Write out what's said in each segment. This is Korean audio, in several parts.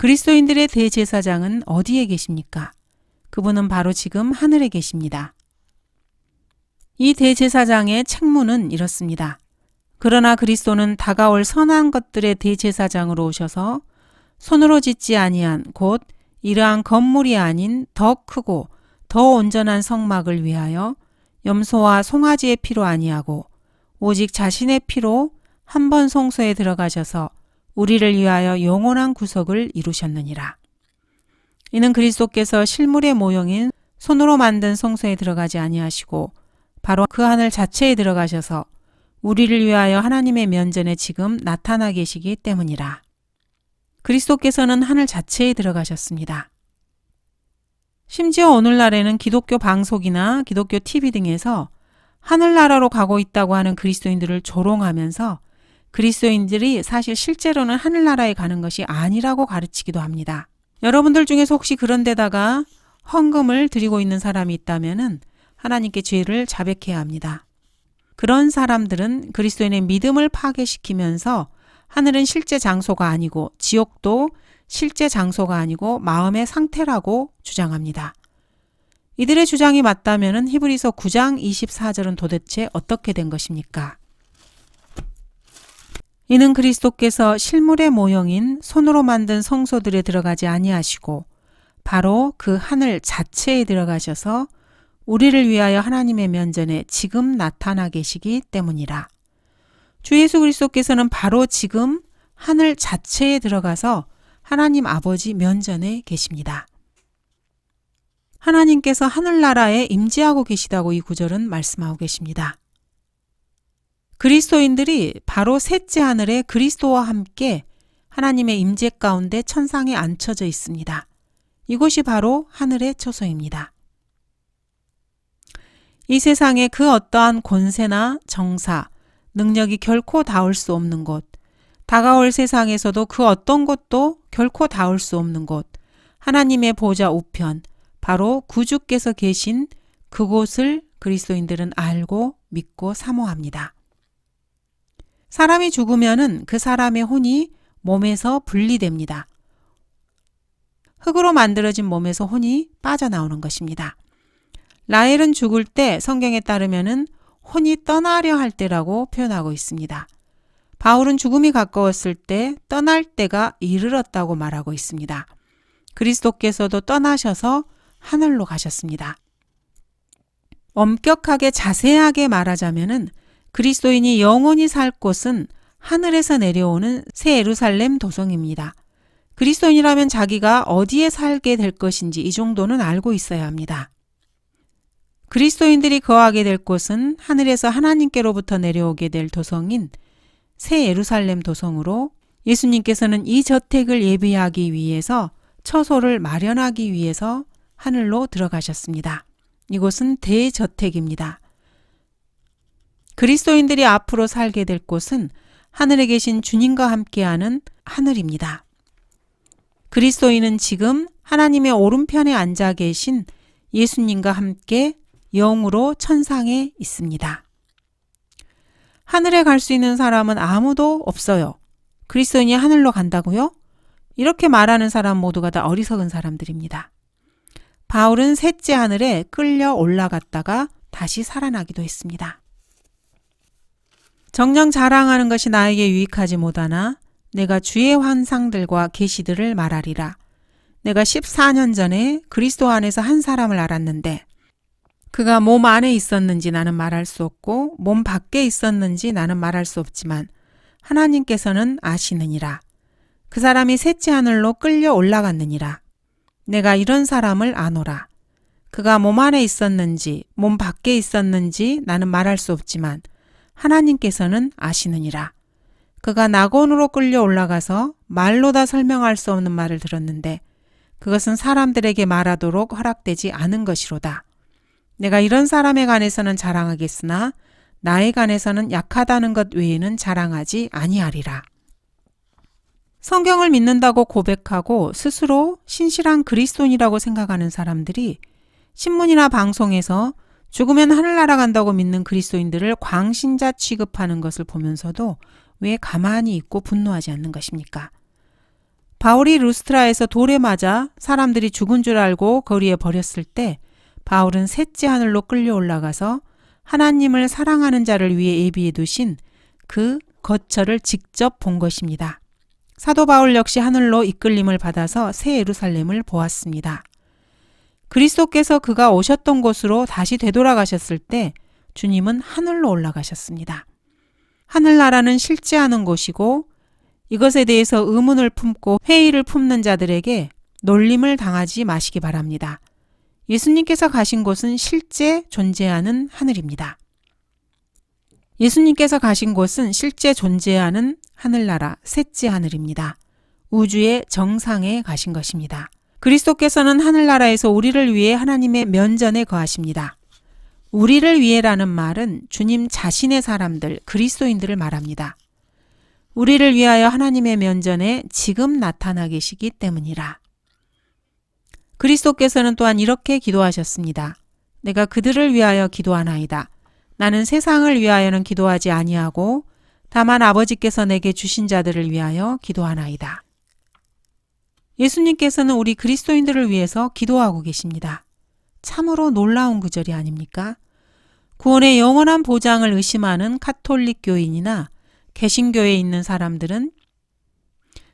그리스도인들의 대제사장은 어디에 계십니까? 그분은 바로 지금 하늘에 계십니다. 이 대제사장의 책무는 이렇습니다. 그러나 그리스도는 다가올 선한 것들의 대제사장으로 오셔서 손으로 짓지 아니한 곧 이러한 건물이 아닌 더 크고 더 온전한 성막을 위하여 염소와 송아지의 피로 아니하고 오직 자신의 피로 한 번 성소에 들어가셔서 우리를 위하여 영원한 구속을 이루셨느니라. 이는 그리스도께서 실물의 모형인 손으로 만든 성소에 들어가지 아니하시고 바로 그 하늘 자체에 들어가셔서 우리를 위하여 하나님의 면전에 지금 나타나 계시기 때문이라. 그리스도께서는 하늘 자체에 들어가셨습니다. 심지어 오늘날에는 기독교 방송이나 기독교 TV 등에서 하늘나라로 가고 있다고 하는 그리스도인들을 조롱하면서 그리스도인들이 사실 실제로는 하늘나라에 가는 것이 아니라고 가르치기도 합니다. 여러분들 중에서 혹시 그런 데다가 헌금을 드리고 있는 사람이 있다면 하나님께 죄를 자백해야 합니다. 그런 사람들은 그리스도인의 믿음을 파괴시키면서 하늘은 실제 장소가 아니고 지옥도 실제 장소가 아니고 마음의 상태라고 주장합니다. 이들의 주장이 맞다면 히브리서 9장 24절은 도대체 어떻게 된 것입니까? 이는 그리스도께서 실물의 모형인 손으로 만든 성소들에 들어가지 아니하시고 바로 그 하늘 자체에 들어가셔서 우리를 위하여 하나님의 면전에 지금 나타나 계시기 때문이라. 주 예수 그리스도께서는 바로 지금 하늘 자체에 들어가서 하나님 아버지 면전에 계십니다. 하나님께서 하늘나라에 임재하고 계시다고 이 구절은 말씀하고 계십니다. 그리스도인들이 바로 셋째 하늘에 그리스도와 함께 하나님의 임재 가운데 천상에 앉혀져 있습니다. 이곳이 바로 하늘의 처소입니다. 이 세상에 그 어떠한 권세나 정사, 능력이 결코 닿을 수 없는 곳, 다가올 세상에서도 그 어떤 것도 결코 닿을 수 없는 곳, 하나님의 보좌 우편, 바로 구주께서 계신 그곳을 그리스도인들은 알고 믿고 사모합니다. 사람이 죽으면은 그 사람의 혼이 몸에서 분리됩니다. 흙으로 만들어진 몸에서 혼이 빠져나오는 것입니다. 라헬은 죽을 때 성경에 따르면은 혼이 떠나려 할 때라고 표현하고 있습니다. 바울은 죽음이 가까웠을 때 떠날 때가 이르렀다고 말하고 있습니다. 그리스도께서도 떠나셔서 하늘로 가셨습니다. 엄격하게 자세하게 말하자면은 그리스도인이 영원히 살 곳은 하늘에서 내려오는 새 예루살렘 도성입니다. 그리스도인이라면 자기가 어디에 살게 될 것인지 이 정도는 알고 있어야 합니다. 그리스도인들이 거하게 될 곳은 하늘에서 하나님께로부터 내려오게 될 도성인 새 예루살렘 도성으로 예수님께서는 이 저택을 예비하기 위해서 처소를 마련하기 위해서 하늘로 들어가셨습니다. 이곳은 대저택입니다. 그리스도인들이 앞으로 살게 될 곳은 하늘에 계신 주님과 함께하는 하늘입니다. 그리스도인은 지금 하나님의 오른편에 앉아 계신 예수님과 함께 영으로 천상에 있습니다. 하늘에 갈 수 있는 사람은 아무도 없어요. 그리스도인이 하늘로 간다고요? 이렇게 말하는 사람 모두가 다 어리석은 사람들입니다. 바울은 셋째 하늘에 끌려 올라갔다가 다시 살아나기도 했습니다. 정녕 자랑하는 것이 나에게 유익하지 못하나 내가 주의 환상들과 계시들을 말하리라. 내가 14년 전에 그리스도 안에서 한 사람을 알았는데 그가 몸 안에 있었는지 나는 말할 수 없고 몸 밖에 있었는지 나는 말할 수 없지만 하나님께서는 아시느니라. 그 사람이 셋째 하늘로 끌려 올라갔느니라. 내가 이런 사람을 아노라. 그가 몸 안에 있었는지 몸 밖에 있었는지 나는 말할 수 없지만 하나님께서는 아시느니라. 그가 낙원으로 끌려 올라가서 말로 다 설명할 수 없는 말을 들었는데 그것은 사람들에게 말하도록 허락되지 않은 것이로다. 내가 이런 사람에 관해서는 자랑하겠으나 나에 관해서는 약하다는 것 외에는 자랑하지 아니하리라. 성경을 믿는다고 고백하고 스스로 신실한 그리스도인이라고 생각하는 사람들이 신문이나 방송에서 죽으면 하늘나라 간다고 믿는 그리스도인들을 광신자 취급하는 것을 보면서도 왜 가만히 있고 분노하지 않는 것입니까? 바울이 루스트라에서 돌에 맞아 사람들이 죽은 줄 알고 거리에 버렸을 때 바울은 셋째 하늘로 끌려 올라가서 하나님을 사랑하는 자를 위해 예비해 두신 그 거처를 직접 본 것입니다. 사도 바울 역시 하늘로 이끌림을 받아서 새 예루살렘을 보았습니다. 그리스도께서 그가 오셨던 곳으로 다시 되돌아가셨을 때 주님은 하늘로 올라가셨습니다. 하늘나라는 실제하는 곳이고 이것에 대해서 의문을 품고 회의를 품는 자들에게 놀림을 당하지 마시기 바랍니다. 예수님께서 가신 곳은 실제 존재하는 하늘입니다. 예수님께서 가신 곳은 실제 존재하는 하늘나라, 셋째 하늘입니다. 우주의 정상에 가신 것입니다. 그리스도께서는 하늘나라에서 우리를 위해 하나님의 면전에 거하십니다. 우리를 위해라는 말은 주님 자신의 사람들, 그리스도인들을 말합니다. 우리를 위하여 하나님의 면전에 지금 나타나 계시기 때문이라. 그리스도께서는 또한 이렇게 기도하셨습니다. 내가 그들을 위하여 기도하나이다. 나는 세상을 위하여는 기도하지 아니하고 다만 아버지께서 내게 주신 자들을 위하여 기도하나이다. 예수님께서는 우리 그리스도인들을 위해서 기도하고 계십니다. 참으로 놀라운 구절이 아닙니까? 구원의 영원한 보장을 의심하는 카톨릭 교인이나 개신교에 있는 사람들은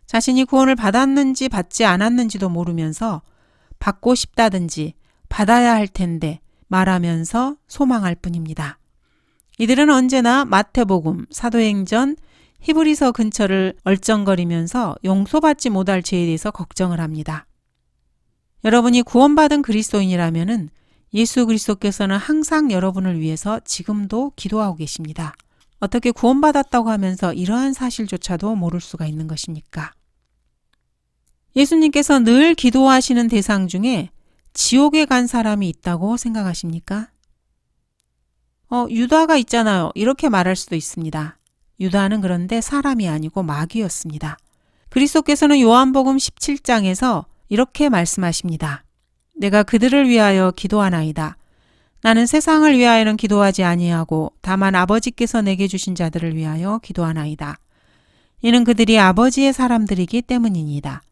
자신이 구원을 받았는지 받지 않았는지도 모르면서 받고 싶다든지 받아야 할 텐데 말하면서 소망할 뿐입니다. 이들은 언제나 마태복음, 사도행전, 히브리서 근처를 얼쩡거리면서 용서받지 못할 죄에 대해서 걱정을 합니다. 여러분이 구원받은 그리스도인이라면은 예수 그리스도께서는 항상 여러분을 위해서 지금도 기도하고 계십니다. 어떻게 구원받았다고 하면서 이러한 사실조차도 모를 수가 있는 것입니까? 예수님께서 늘 기도하시는 대상 중에 지옥에 간 사람이 있다고 생각하십니까? 유다가 있잖아요. 이렇게 말할 수도 있습니다. 유다는 그런데 사람이 아니고 마귀였습니다. 그리스도께서는 요한복음 17장에서 이렇게 말씀하십니다. 내가 그들을 위하여 기도하나이다. 나는 세상을 위하여는 기도하지 아니하고 다만 아버지께서 내게 주신 자들을 위하여 기도하나이다. 이는 그들이 아버지의 사람들이기 때문이니이다.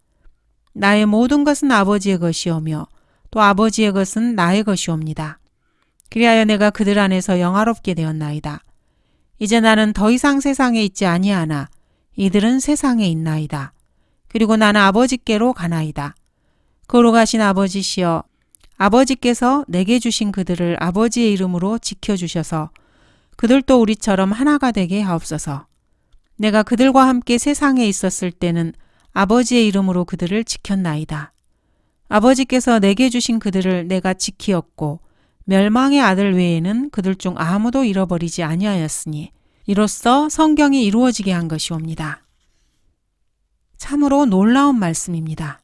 나의 모든 것은 아버지의 것이오며 또 아버지의 것은 나의 것이옵니다. 그리하여 내가 그들 안에서 영화롭게 되었나이다. 이제 나는 더 이상 세상에 있지 아니하나 이들은 세상에 있나이다. 그리고 나는 아버지께로 가나이다. 거로 가신 아버지시여, 아버지께서 내게 주신 그들을 아버지의 이름으로 지켜주셔서 그들도 우리처럼 하나가 되게 하옵소서. 내가 그들과 함께 세상에 있었을 때는 아버지의 이름으로 그들을 지켰나이다. 아버지께서 내게 주신 그들을 내가 지키었고 멸망의 아들 외에는 그들 중 아무도 잃어버리지 아니하였으니 이로써 성경이 이루어지게 한 것이옵니다. 참으로 놀라운 말씀입니다.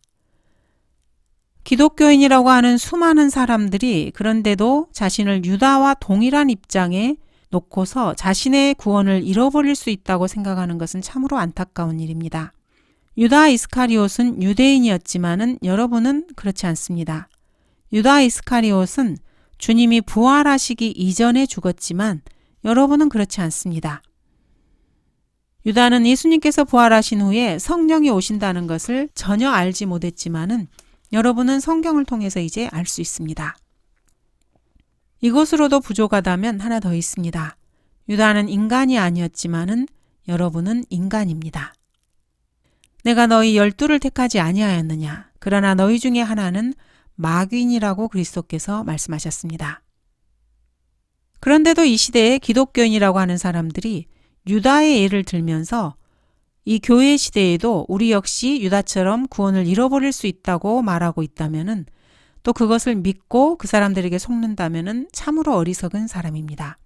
기독교인이라고 하는 수많은 사람들이 그런데도 자신을 유다와 동일한 입장에 놓고서 자신의 구원을 잃어버릴 수 있다고 생각하는 것은 참으로 안타까운 일입니다. 유다 이스카리옷은 유대인이었지만은 여러분은 그렇지 않습니다. 유다 이스카리옷은 주님이 부활하시기 이전에 죽었지만 여러분은 그렇지 않습니다. 유다는 예수님께서 부활하신 후에 성령이 오신다는 것을 전혀 알지 못했지만은 여러분은 성경을 통해서 이제 알 수 있습니다. 이것으로도 부족하다면 하나 더 있습니다. 유다는 인간이 아니었지만은 여러분은 인간입니다. 내가 너희 12를 택하지 아니하였느냐. 그러나 너희 중에 하나는 마귀인이라고 그리스도께서 말씀하셨습니다. 그런데도 이 시대에 기독교인이라고 하는 사람들이 유다의 예를 들면서 이 교회 시대에도 우리 역시 유다처럼 구원을 잃어버릴 수 있다고 말하고 있다면은 또 그것을 믿고 그 사람들에게 속는다면은 참으로 어리석은 사람입니다.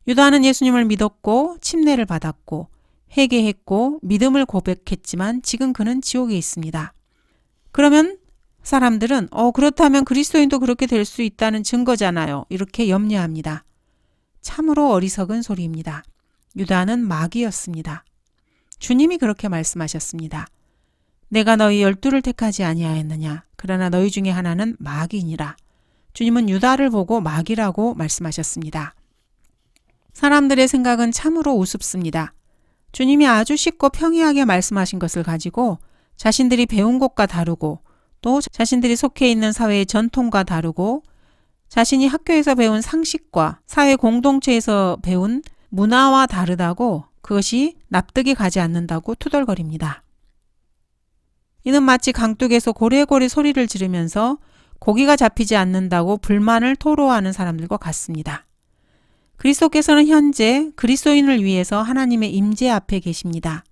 유다는 예수님을 믿었고 침례를 받았고 회개했고 믿음을 고백했지만 지금 그는 지옥에 있습니다. 그러면 사람들은 그렇다면 그리스도인도 그렇게 될 수 있다는 증거잖아요. 이렇게 염려합니다. 참으로 어리석은 소리입니다. 유다는 마귀였습니다. 주님이 그렇게 말씀하셨습니다. 내가 너희 12를 택하지 아니하였느냐. 그러나 너희 중에 하나는 마귀니라. 주님은 유다를 보고 마귀라고 말씀하셨습니다. 사람들의 생각은 참으로 우습습니다. 주님이 아주 쉽고 평이하게 말씀하신 것을 가지고 자신들이 배운 것과 다르고 또 자신들이 속해 있는 사회의 전통과 다르고 자신이 학교에서 배운 상식과 사회 공동체에서 배운 문화와 다르다고 그것이 납득이 가지 않는다고 투덜거립니다. 이는 마치 강둑에서 고래고래 소리를 지르면서 고기가 잡히지 않는다고 불만을 토로하는 사람들과 같습니다. 그리스도께서는 현재 그리스도인을 위해서 하나님의 임재 앞에 계십니다.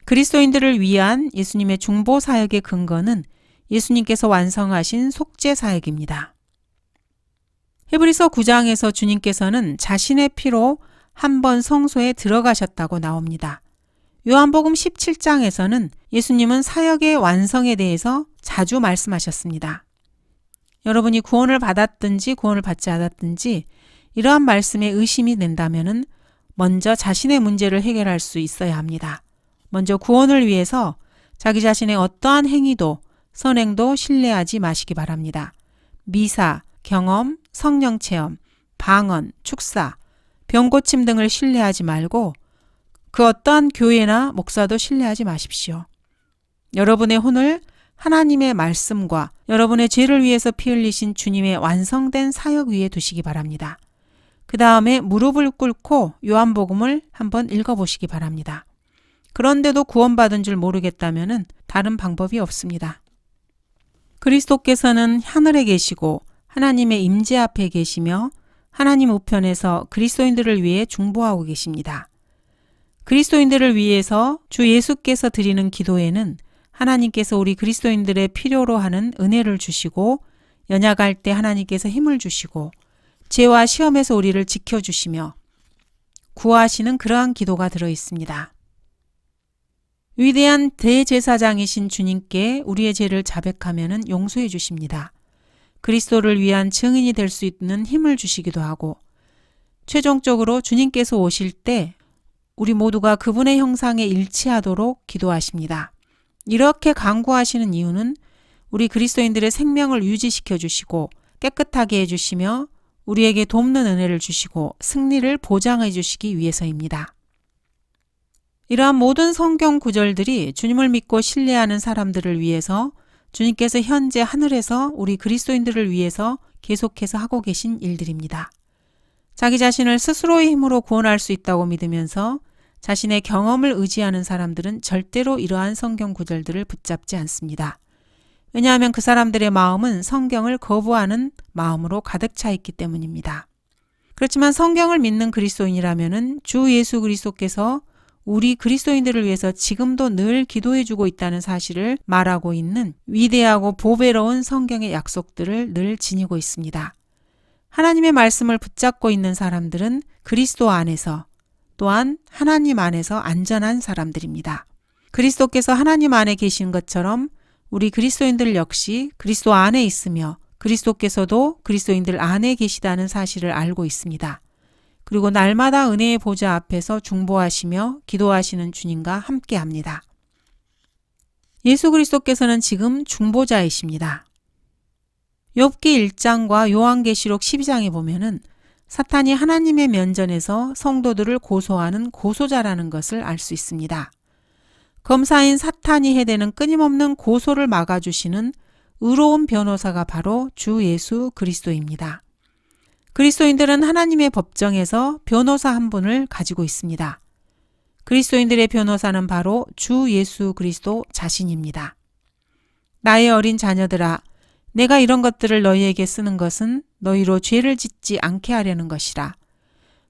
그리스도인들을 위한 예수님의 중보 사역의 근거는 예수님께서 완성하신 속죄 사역입니다. 히브리서 9장에서 주님께서는 자신의 피로 한 번 성소에 들어가셨다고 나옵니다. 요한복음 17장에서는 예수님은 사역의 완성에 대해서 자주 말씀하셨습니다. 여러분이 구원을 받았든지 구원을 받지 않았든지 이러한 말씀에 의심이 된다면 먼저 자신의 문제를 해결할 수 있어야 합니다. 먼저 구원을 위해서 자기 자신의 어떠한 행위도 선행도 신뢰하지 마시기 바랍니다. 미사, 경험, 성령 체험, 방언, 축사, 병고침 등을 신뢰하지 말고 그 어떠한 교회나 목사도 신뢰하지 마십시오. 여러분의 혼을 하나님의 말씀과 여러분의 죄를 위해서 피 흘리신 주님의 완성된 사역 위에 두시기 바랍니다. 그 다음에 무릎을 꿇고 요한복음을 한번 읽어보시기 바랍니다. 그런데도 구원받은 줄 모르겠다면 다른 방법이 없습니다. 그리스도께서는 하늘에 계시고 하나님의 임재 앞에 계시며 하나님 우편에서 그리스도인들을 위해 중보하고 계십니다. 그리스도인들을 위해서 주 예수께서 드리는 기도에는 하나님께서 우리 그리스도인들의 필요로 하는 은혜를 주시고 연약할 때 하나님께서 힘을 주시고 죄와 시험에서 우리를 지켜주시며 구하시는 그러한 기도가 들어 있습니다. 위대한 대제사장이신 주님께 우리의 죄를 자백하면 용서해 주십니다. 그리스도를 위한 증인이 될 수 있는 힘을 주시기도 하고 최종적으로 주님께서 오실 때 우리 모두가 그분의 형상에 일치하도록 기도하십니다. 이렇게 간구하시는 이유는 우리 그리스도인들의 생명을 유지시켜 주시고 깨끗하게 해주시며 우리에게 돕는 은혜를 주시고 승리를 보장해 주시기 위해서입니다. 이러한 모든 성경 구절들이 주님을 믿고 신뢰하는 사람들을 위해서 주님께서 현재 하늘에서 우리 그리스도인들을 위해서 계속해서 하고 계신 일들입니다. 자기 자신을 스스로의 힘으로 구원할 수 있다고 믿으면서 자신의 경험을 의지하는 사람들은 절대로 이러한 성경 구절들을 붙잡지 않습니다. 왜냐하면 그 사람들의 마음은 성경을 거부하는 마음으로 가득 차 있기 때문입니다. 그렇지만 성경을 믿는 그리스도인이라면 주 예수 그리스도께서 우리 그리스도인들을 위해서 지금도 늘 기도해주고 있다는 사실을 말하고 있는 위대하고 보배로운 성경의 약속들을 늘 지니고 있습니다. 하나님의 말씀을 붙잡고 있는 사람들은 그리스도 안에서 또한 하나님 안에서 안전한 사람들입니다. 그리스도께서 하나님 안에 계신 것처럼 우리 그리스도인들 역시 그리스도 안에 있으며 그리스도께서도 그리스도인들 안에 계시다는 사실을 알고 있습니다. 그리고 날마다 은혜의 보좌 앞에서 중보하시며 기도하시는 주님과 함께합니다. 예수 그리스도께서는 지금 중보자이십니다. 욥기 1장과 요한계시록 12장에 보면은 사탄이 하나님의 면전에서 성도들을 고소하는 고소자라는 것을 알 수 있습니다. 검사인 사탄이 해대는 끊임없는 고소를 막아주시는 의로운 변호사가 바로 주 예수 그리스도입니다. 그리스도인들은 하나님의 법정에서 변호사 한 분을 가지고 있습니다. 그리스도인들의 변호사는 바로 주 예수 그리스도 자신입니다. 나의 어린 자녀들아, 내가 이런 것들을 너희에게 쓰는 것은 너희로 죄를 짓지 않게 하려는 것이라.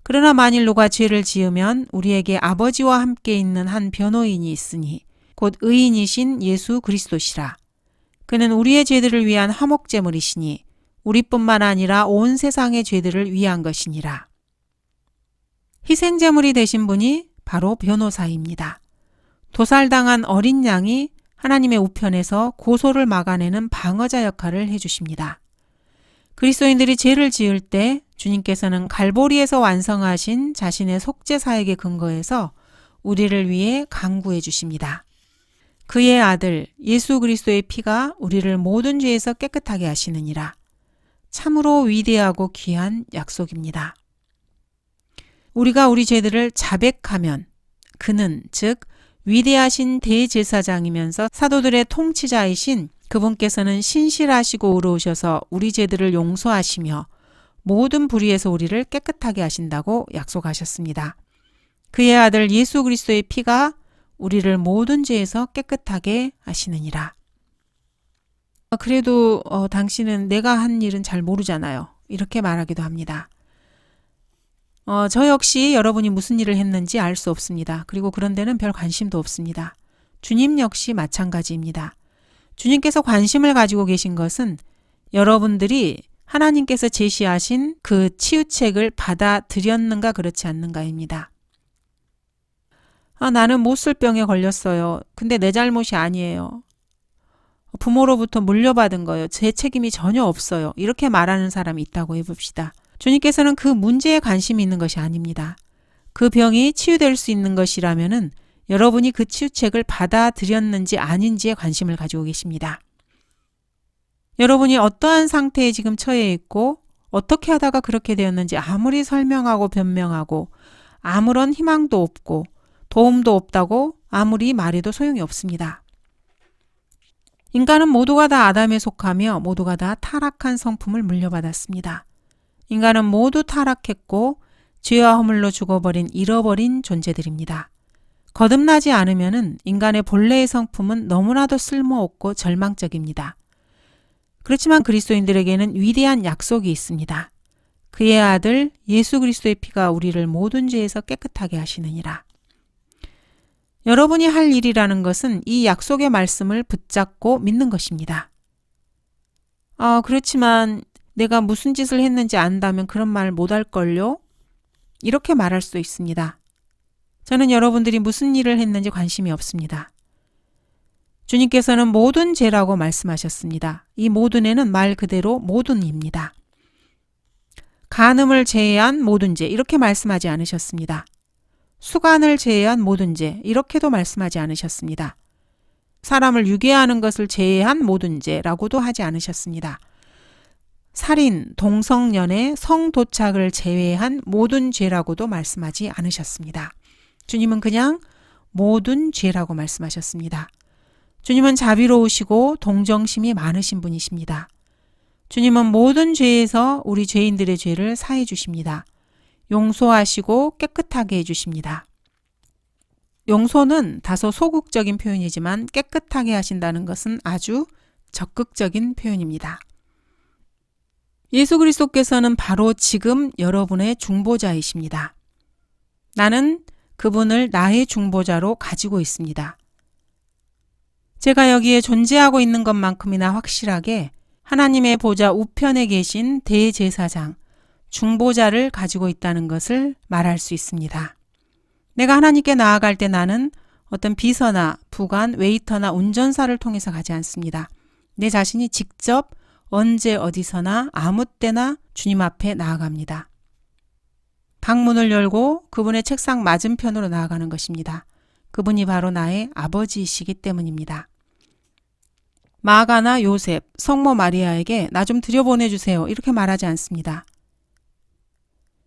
그러나 만일 누가 죄를 지으면 우리에게 아버지와 함께 있는 한 변호인이 있으니 곧 의인이신 예수 그리스도시라. 그는 우리의 죄들을 위한 화목제물이시니 우리뿐만 아니라 온 세상의 죄들을 위한 것이니라. 희생제물이 되신 분이 바로 변호사입니다. 도살당한 어린 양이 하나님의 우편에서 고소를 막아내는 방어자 역할을 해주십니다. 그리스도인들이 죄를 지을 때 주님께서는 갈보리에서 완성하신 자신의 속죄 사역에 근거해서 우리를 위해 간구해 주십니다. 그의 아들 예수 그리스도의 피가 우리를 모든 죄에서 깨끗하게 하시느니라. 참으로 위대하고 귀한 약속입니다. 우리가 우리 죄들을 자백하면 그는 즉 위대하신 대제사장이면서 사도들의 통치자이신 그분께서는 신실하시고 의로우셔서 우리 죄들을 용서하시며 모든 불의에서 우리를 깨끗하게 하신다고 약속하셨습니다. 그의 아들 예수 그리스도의 피가 우리를 모든 죄에서 깨끗하게 하시느니라. 그래도 당신은 내가 한 일은 잘 모르잖아요. 이렇게 말하기도 합니다. 저 역시 여러분이 무슨 일을 했는지 알 수 없습니다. 그리고 그런 데는 별 관심도 없습니다. 주님 역시 마찬가지입니다. 주님께서 관심을 가지고 계신 것은 여러분들이 하나님께서 제시하신 그 치유책을 받아들였는가 그렇지 않는가입니다. 나는 못쓸병에 걸렸어요. 근데 내 잘못이 아니에요. 부모로부터 물려받은 거예요. 제 책임이 전혀 없어요. 이렇게 말하는 사람이 있다고 해봅시다. 주님께서는 그 문제에 관심이 있는 것이 아닙니다. 그 병이 치유될 수 있는 것이라면은 여러분이 그 치유책을 받아들였는지 아닌지에 관심을 가지고 계십니다. 여러분이 어떠한 상태에 지금 처해 있고 어떻게 하다가 그렇게 되었는지 아무리 설명하고 변명하고 아무런 희망도 없고 도움도 없다고 아무리 말해도 소용이 없습니다. 인간은 모두가 다 아담에 속하며 모두가 다 타락한 성품을 물려받았습니다. 인간은 모두 타락했고 죄와 허물로 죽어버린 잃어버린 존재들입니다. 거듭나지 않으면 인간의 본래의 성품은 너무나도 쓸모없고 절망적입니다. 그렇지만 그리스도인들에게는 위대한 약속이 있습니다. 그의 아들 예수 그리스도의 피가 우리를 모든 죄에서 깨끗하게 하시느니라. 여러분이 할 일이라는 것은 이 약속의 말씀을 붙잡고 믿는 것입니다. 그렇지만 내가 무슨 짓을 했는지 안다면 그런 말 못할걸요? 이렇게 말할 수도 있습니다. 저는 여러분들이 무슨 일을 했는지 관심이 없습니다. 주님께서는 모든 죄라고 말씀하셨습니다. 이 모든에는 말 그대로 모든입니다. 간음을 제외한 모든 죄 이렇게 말씀하지 않으셨습니다. 수간을 제외한 모든 죄 이렇게도 말씀하지 않으셨습니다. 사람을 유괴하는 것을 제외한 모든 죄라고도 하지 않으셨습니다. 살인, 동성연애, 성도착을 제외한 모든 죄라고도 말씀하지 않으셨습니다. 주님은 그냥 모든 죄라고 말씀하셨습니다. 주님은 자비로우시고 동정심이 많으신 분이십니다. 주님은 모든 죄에서 우리 죄인들의 죄를 사해 주십니다. 용서하시고 깨끗하게 해주십니다. 용서는 다소 소극적인 표현이지만 깨끗하게 하신다는 것은 아주 적극적인 표현입니다. 예수 그리스도께서는 바로 지금 여러분의 중보자이십니다. 나는 그분을 나의 중보자로 가지고 있습니다. 제가 여기에 존재하고 있는 것만큼이나 확실하게 하나님의 보좌 우편에 계신 대제사장, 중보자를 가지고 있다는 것을 말할 수 있습니다. 내가 하나님께 나아갈 때 나는 어떤 비서나 부관, 웨이터나 운전사를 통해서 가지 않습니다. 내 자신이 직접 언제 어디서나 아무 때나 주님 앞에 나아갑니다. 방문을 열고 그분의 책상 맞은편으로 나아가는 것입니다. 그분이 바로 나의 아버지이시기 때문입니다. 마가나 요셉, 성모 마리아에게 나 좀 들여보내주세요. 이렇게 말하지 않습니다.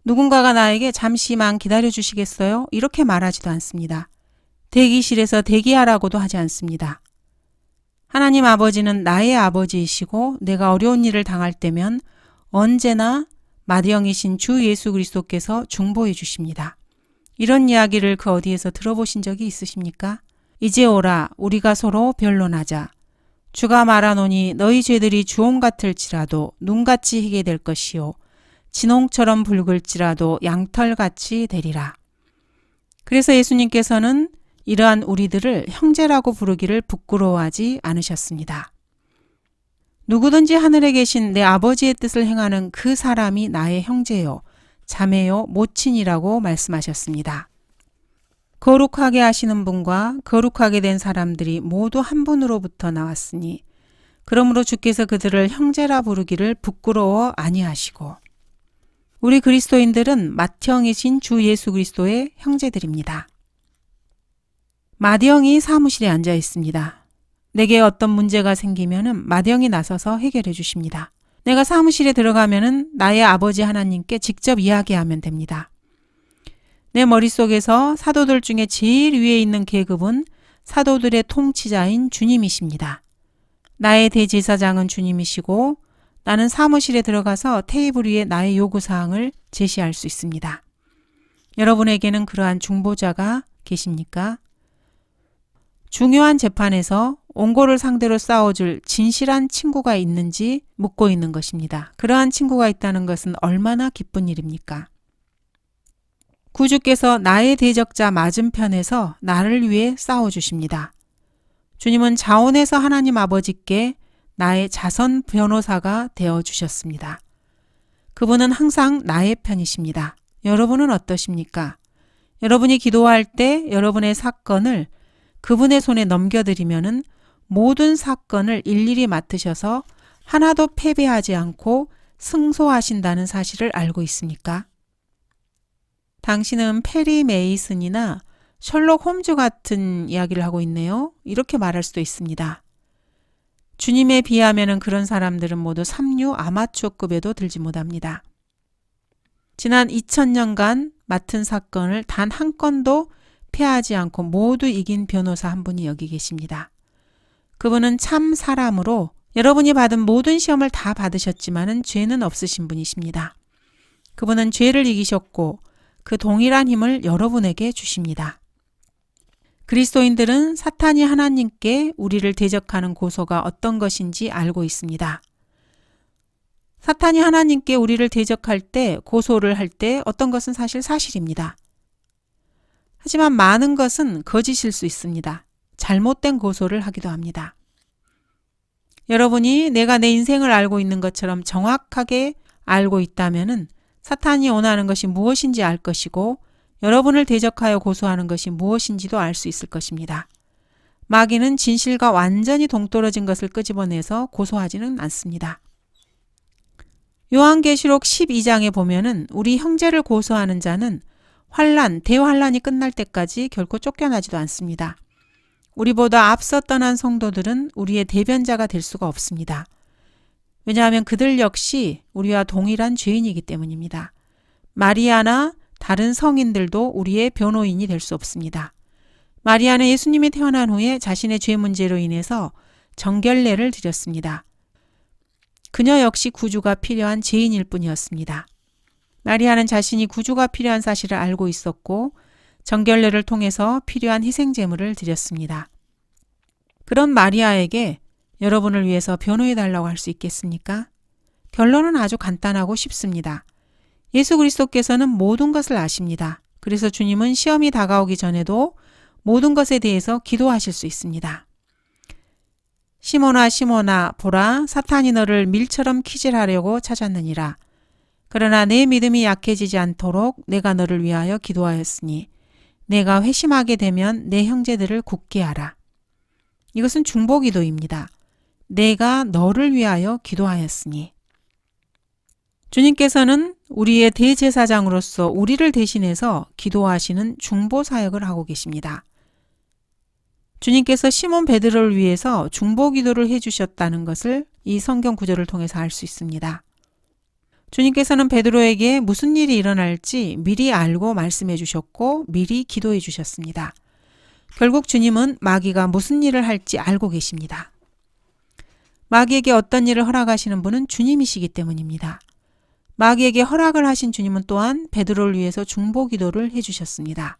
누군가가 나에게 잠시만 기다려주시겠어요? 이렇게 말하지도 않습니다. 대기실에서 대기하라고도 하지 않습니다. 하나님 아버지는 나의 아버지이시고 내가 어려운 일을 당할 때면 언제나 마디형이신 주 예수 그리스도께서 중보해 주십니다. 이런 이야기를 그 어디에서 들어보신 적이 있으십니까? 이제 오라 우리가 서로 변론하자. 주가 말하노니 너희 죄들이 주홍 같을지라도 눈같이 희게 될 것이요 진홍처럼 붉을지라도 양털같이 되리라. 그래서 예수님께서는 이러한 우리들을 형제라고 부르기를 부끄러워하지 않으셨습니다. 누구든지 하늘에 계신 내 아버지의 뜻을 행하는 그 사람이 나의 형제요, 자매요, 모친이라고 말씀하셨습니다. 거룩하게 하시는 분과 거룩하게 된 사람들이 모두 한 분으로부터 나왔으니 그러므로 주께서 그들을 형제라 부르기를 부끄러워 아니하시고 우리 그리스도인들은 맏형이신 주 예수 그리스도의 형제들입니다. 맏형이 사무실에 앉아 있습니다. 내게 어떤 문제가 생기면은 맏형이 나서서 해결해 주십니다. 내가 사무실에 들어가면은 나의 아버지 하나님께 직접 이야기하면 됩니다. 내 머릿속에서 사도들 중에 제일 위에 있는 계급은 사도들의 통치자인 주님이십니다. 나의 대제사장은 주님이시고 나는 사무실에 들어가서 테이블 위에 나의 요구사항을 제시할 수 있습니다. 여러분에게는 그러한 중보자가 계십니까? 중요한 재판에서 원고를 상대로 싸워줄 진실한 친구가 있는지 묻고 있는 것입니다. 그러한 친구가 있다는 것은 얼마나 기쁜 일입니까? 구주께서 나의 대적자 맞은편에서 나를 위해 싸워주십니다. 주님은 자원에서 하나님 아버지께 나의 자선 변호사가 되어주셨습니다. 그분은 항상 나의 편이십니다. 여러분은 어떠십니까? 여러분이 기도할 때 여러분의 사건을 그분의 손에 넘겨드리면은 모든 사건을 일일이 맡으셔서 하나도 패배하지 않고 승소하신다는 사실을 알고 있습니까? 당신은 페리 메이슨이나 셜록 홈즈 같은 이야기를 하고 있네요. 이렇게 말할 수도 있습니다. 주님에 비하면 그런 사람들은 모두 삼류 아마추어급에도 들지 못합니다. 지난 2000년간 맡은 사건을 단 한 건도 패하지 않고 모두 이긴 변호사 한 분이 여기 계십니다. 그분은 참 사람으로 여러분이 받은 모든 시험을 다 받으셨지만은 죄는 없으신 분이십니다. 그분은 죄를 이기셨고 그 동일한 힘을 여러분에게 주십니다. 그리스도인들은 사탄이 하나님께 우리를 대적하는 고소가 어떤 것인지 알고 있습니다. 사탄이 하나님께 우리를 대적할 때, 고소를 할 때 어떤 것은 사실입니다. 하지만 많은 것은 거짓일 수 있습니다. 잘못된 고소를 하기도 합니다. 여러분이 내가 내 인생을 알고 있는 것처럼 정확하게 알고 있다면은 사탄이 원하는 것이 무엇인지 알 것이고 여러분을 대적하여 고소하는 것이 무엇인지도 알 수 있을 것입니다. 마귀는 진실과 완전히 동떨어진 것을 끄집어내서 고소하지는 않습니다. 요한계시록 12장에 보면은 우리 형제를 고소하는 자는 환난, 대환란이 끝날 때까지 결코 쫓겨나지도 않습니다. 우리보다 앞서 떠난 성도들은 우리의 대변자가 될 수가 없습니다. 왜냐하면 그들 역시 우리와 동일한 죄인이기 때문입니다. 마리아나 다른 성인들도 우리의 변호인이 될 수 없습니다. 마리아는 예수님이 태어난 후에 자신의 죄 문제로 인해서 정결례를 드렸습니다. 그녀 역시 구주가 필요한 죄인일 뿐이었습니다. 마리아는 자신이 구주가 필요한 사실을 알고 있었고 정결례를 통해서 필요한 희생제물을 드렸습니다. 그런 마리아에게 여러분을 위해서 변호해달라고 할 수 있겠습니까? 결론은 아주 간단하고 쉽습니다. 예수 그리스도께서는 모든 것을 아십니다. 그래서 주님은 시험이 다가오기 전에도 모든 것에 대해서 기도하실 수 있습니다. 시몬아 시몬아 보라 사탄이 너를 밀처럼 키질하려고 찾았느니라. 그러나 내 믿음이 약해지지 않도록 내가 너를 위하여 기도하였으니 내가 회심하게 되면 내 형제들을 굳게 하라. 이것은 중보기도입니다. 내가 너를 위하여 기도하였으니. 주님께서는 우리의 대제사장으로서 우리를 대신해서 기도하시는 중보사역을 하고 계십니다. 주님께서 시몬 베드로를 위해서 중보기도를 해주셨다는 것을 이 성경 구절을 통해서 알 수 있습니다. 주님께서는 베드로에게 무슨 일이 일어날지 미리 알고 말씀해 주셨고 미리 기도해 주셨습니다. 결국 주님은 마귀가 무슨 일을 할지 알고 계십니다. 마귀에게 어떤 일을 허락하시는 분은 주님이시기 때문입니다. 마귀에게 허락을 하신 주님은 또한 베드로를 위해서 중보기도를 해주셨습니다.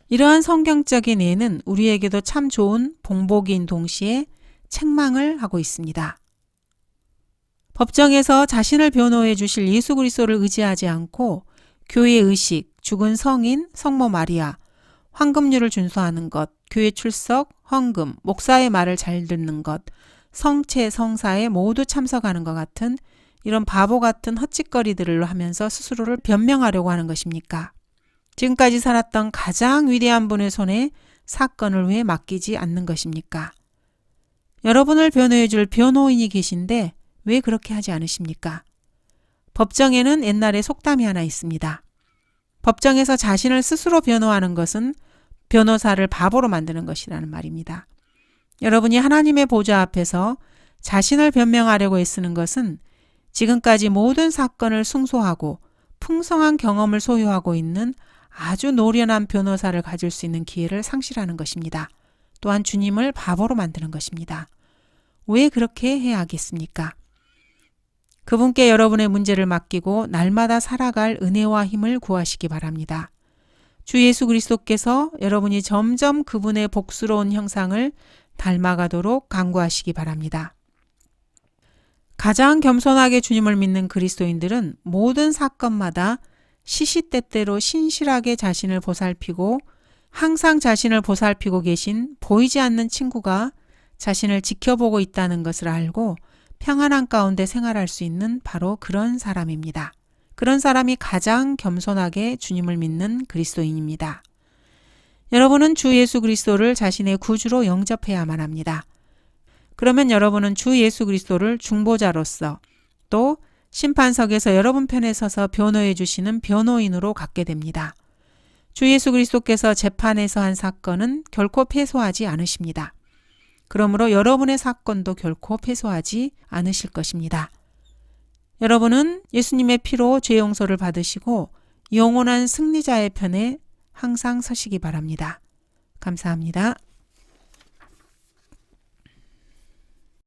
이러한 성경적인 예는 우리에게도 참 좋은 봉복인 동시에 책망을 하고 있습니다. 법정에서 자신을 변호해 주실 예수 그리스도를 의지하지 않고 교회 의식, 죽은 성인, 성모 마리아, 황금률을 준수하는 것, 교회 출석, 헌금, 목사의 말을 잘 듣는 것, 성체, 성사에 모두 참석하는 것 같은 이런 바보 같은 헛짓거리들을 하면서 스스로를 변명하려고 하는 것입니까? 지금까지 살았던 가장 위대한 분의 손에 사건을 왜 맡기지 않는 것입니까? 여러분을 변호해 줄 변호인이 계신데 왜 그렇게 하지 않으십니까? 법정에는 옛날에 속담이 하나 있습니다. 법정에서 자신을 스스로 변호하는 것은 변호사를 바보로 만드는 것이라는 말입니다. 여러분이 하나님의 보좌 앞에서 자신을 변명하려고 애쓰는 것은 지금까지 모든 사건을 승소하고 풍성한 경험을 소유하고 있는 아주 노련한 변호사를 가질 수 있는 기회를 상실하는 것입니다. 또한 주님을 바보로 만드는 것입니다. 왜 그렇게 해야 하겠습니까? 그분께 여러분의 문제를 맡기고 날마다 살아갈 은혜와 힘을 구하시기 바랍니다. 주 예수 그리스도께서 여러분이 점점 그분의 복스러운 형상을 닮아가도록 간구하시기 바랍니다. 가장 겸손하게 주님을 믿는 그리스도인들은 모든 사건마다 시시때때로 신실하게 자신을 보살피고 항상 자신을 보살피고 계신 보이지 않는 친구가 자신을 지켜보고 있다는 것을 알고 평안한 가운데 생활할 수 있는 바로 그런 사람입니다. 그런 사람이 가장 겸손하게 주님을 믿는 그리스도인입니다. 여러분은 주 예수 그리스도를 자신의 구주로 영접해야만 합니다. 그러면 여러분은 주 예수 그리스도를 중보자로서 또 심판석에서 여러분 편에 서서 변호해 주시는 변호인으로 갖게 됩니다. 주 예수 그리스도께서 재판에서 한 사건은 결코 패소하지 않으십니다. 그러므로 여러분의 사건도 결코 패소하지 않으실 것입니다. 여러분은 예수님의 피로 죄 용서를 받으시고 영원한 승리자의 편에 항상 서시기 바랍니다. 감사합니다.